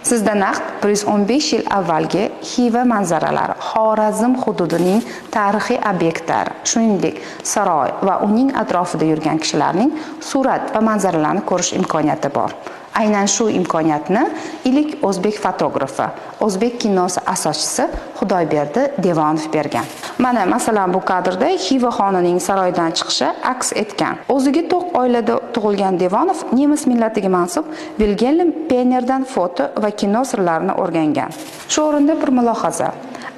Sizda naqd 115 yil avvalgi Xiva manzaralari, Xorazm hududining tarixiy obyektlari, shuningdek saroy va uning atrofida yurgan kishilarning surat va manzaralarini ko'rish imkoniyati bor. Aynan shu imkoniyatni ilk o'zbek fotografi, o'zbek kinosi asoschisi Xudoyberdi Devonov bergan. Mana masalan bu kadrda Xiva xonining saroydan chiqishi aks etgan. O'ziga to'q oilada tug'ilgan Devonov nemis millatiga mansub Vilhelm Pennerdan foto va kino sirlarini o'rgangan. Shu o'rinda bir mulohaza.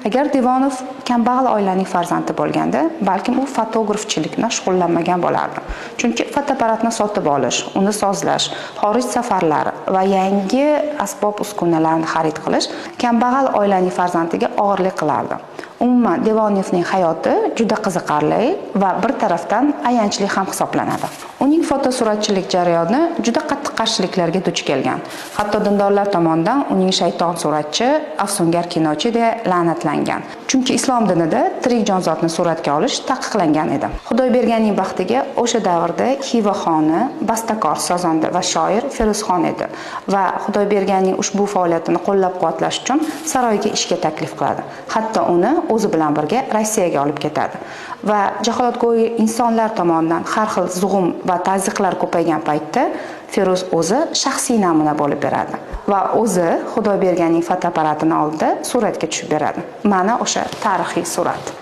Agar Devonov kambag'al oilaning farzandi bo'lganda, balkim u fotografchilikni shug'ullanmagan bo'lardi. Chunki fotoapparatni sotib olish, uni sozlash, xorij safarlari va yangi asbob-uskunalarni xarid qilish kambag'al oilaning farzandiga og'irlik qilardi. Umuman Devonovning hayoti juda qiziqarli va bir tarafdan ayanchli ham hisoblanadi. Uning fotosuratchilik jarayoni juda qattiq qarshiliklarga duch kelgan. Hatto dindorlar tomonidan uning shayton suratchi, afsungar kinochi deya la'natlangan. Chunki islom dinida tirik jonzotni suratga olish taqiqlangan edi. Xudoyberganning baxtiga o'sha davrda Xiva xoni bastakor, sozanda va shoir Feruzxon edi va Xudoyberganning ushbu faoliyatini qo'llab-quvvatlash uchun saroyga ishga taklif qiladi. Hatto uni o'zi bilan birga Rossiyaga olib ketadi. Va jaholatgo'y insonlar tomonidan har xil zug'um va tazyiqlar ko'paygan paytda Feruz o'zi shaxsiy namuna bo'lib beradi va o'zi Xudoyberganning fotoapparatini oldida suratga tushib beradi. Mana o'sha tarixiy surat.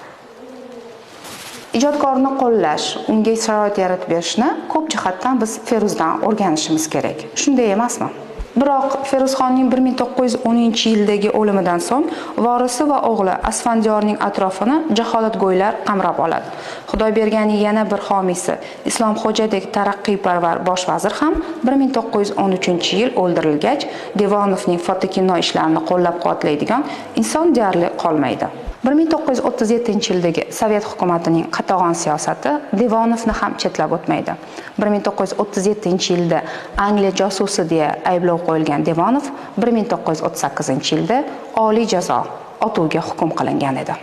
Ijodkorni qo'llash, unga sharoit yaratib berishni ko'p jihatdan biz Feruzdan o'rganishimiz kerak. Shunday emasmi? Biroq Feruzxonning 1910-yildagi o'limidan so'ng vorisi va o'g'li Asfandiyorning atrofini jaholatgo'ylar qamrab oladi. Xudoyberganning yana bir homiysi Islomxo'jadek taraqqiyparvar bosh vazir ham 1913-yil o'ldirilgach, Devonovning fotokino ishlarini qo'llab-quvvatlaydigan inson deyarli qolmaydi. 1937-yildagi Sovet hukumatining qatag'on siyosati Devonovni ham chetlab o'tmaydi. 1937-yilda Angliya josusi deya ayblov qo'yilgan Devonov 1938-yilda oliy jazo otuvga hukm qilingan edi.